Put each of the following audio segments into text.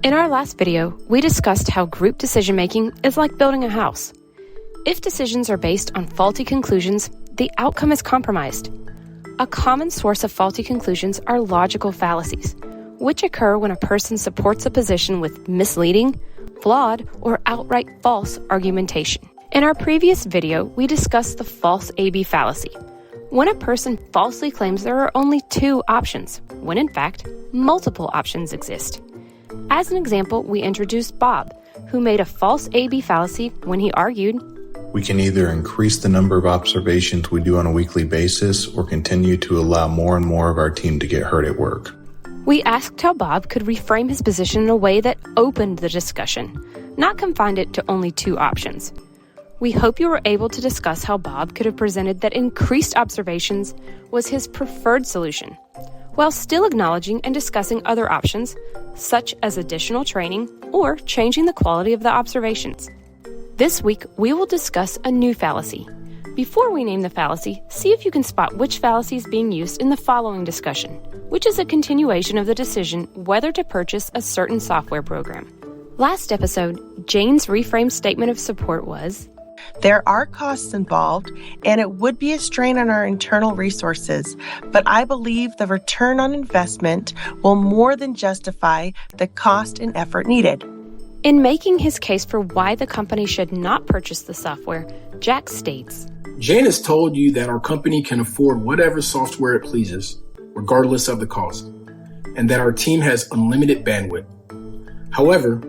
In our last video, we discussed how group decision-making is like building a house. If decisions are based on faulty conclusions, the outcome is compromised. A common source of faulty conclusions are logical fallacies, which occur when a person supports a position with misleading, flawed, or outright false argumentation. In our previous video, we discussed the false A-B fallacy, when a person falsely claims there are only two options, when in fact, multiple options exist. As an example, we introduced Bob, who made a false A-B fallacy when he argued, "We can either increase the number of observations we do on a weekly basis or continue to allow more and more of our team to get hurt at work." We asked how Bob could reframe his position in a way that opened the discussion, not confined it to only two options. We hope you were able to discuss how Bob could have presented that increased observations was his preferred solution, while still acknowledging and discussing other options, such as additional training or changing the quality of the observations. This week, we will discuss a new fallacy. Before we name the fallacy, see if you can spot which fallacy is being used in the following discussion, which is a continuation of the decision whether to purchase a certain software program. Last episode, Jane's reframe statement of support was, "There are costs involved, and it would be a strain on our internal resources, but I believe the return on investment will more than justify the cost and effort needed." In making his case for why the company should not purchase the software, Jack states, "Jane has told you that our company can afford whatever software it pleases, regardless of the cost, and that our team has unlimited bandwidth. However,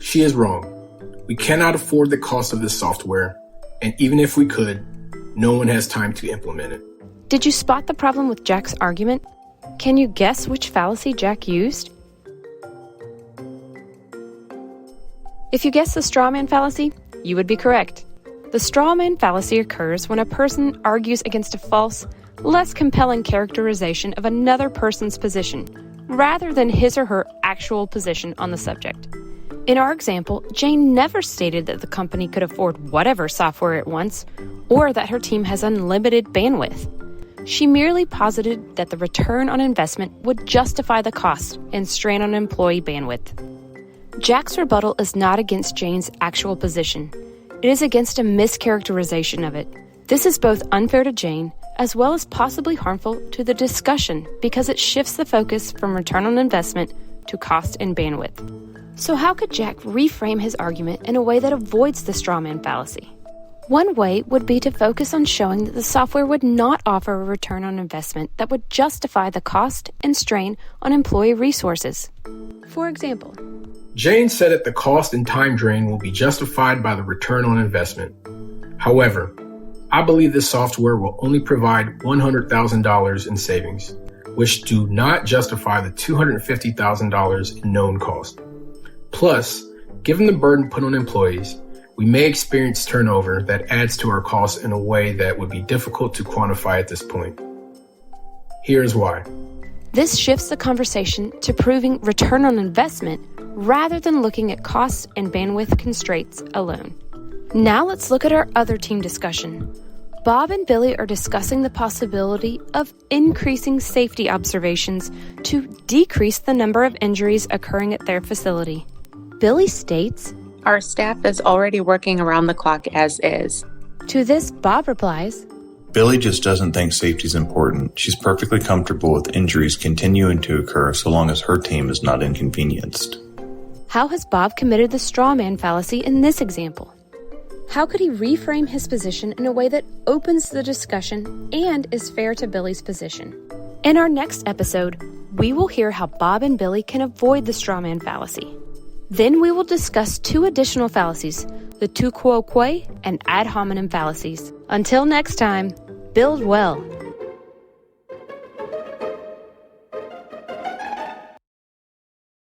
she is wrong. We cannot afford the cost of this software, and even if we could, no one has time to implement it." Did you spot the problem with Jack's argument? Can you guess which fallacy Jack used? If you guessed the Strawman Fallacy, you would be correct. The Strawman Fallacy occurs when a person argues against a false, less compelling characterization of another person's position, rather than his or her actual position on the subject. In our example, Jane never stated that the company could afford whatever software it wants, or that her team has unlimited bandwidth. She merely posited that the return on investment would justify the cost and strain on employee bandwidth. Jack's rebuttal is not against Jane's actual position. It is against a mischaracterization of it. This is both unfair to Jane, as well as possibly harmful to the discussion because it shifts the focus from return on investment to cost and bandwidth. So how could Jack reframe his argument in a way that avoids the Strawman Fallacy? One way would be to focus on showing that the software would not offer a return on investment that would justify the cost and strain on employee resources. For example, Jane said that the cost and time drain will be justified by the return on investment. However, I believe this software will only provide $100,000 in savings, which do not justify the $250,000 in known cost. Plus, given the burden put on employees, we may experience turnover that adds to our costs in a way that would be difficult to quantify at this point. Here's why. This shifts the conversation to proving return on investment rather than looking at costs and bandwidth constraints alone. Now let's look at our other team discussion. Bob and Billie are discussing the possibility of increasing safety observations to decrease the number of injuries occurring at their facility. Billie states, "Our staff is already working around the clock as is." To this, Bob replies, Billie just doesn't think safety is important. She's perfectly comfortable with injuries continuing to occur so long as her team is not inconvenienced. How has Bob committed the Strawman Fallacy in this example? How could he reframe his position in a way that opens the discussion and is fair to Billie's position? In our next episode, we will hear how Bob and Billie can avoid the Strawman Fallacy. Then we will discuss two additional fallacies, the tu quo quo and ad hominem fallacies. Until next time, build well.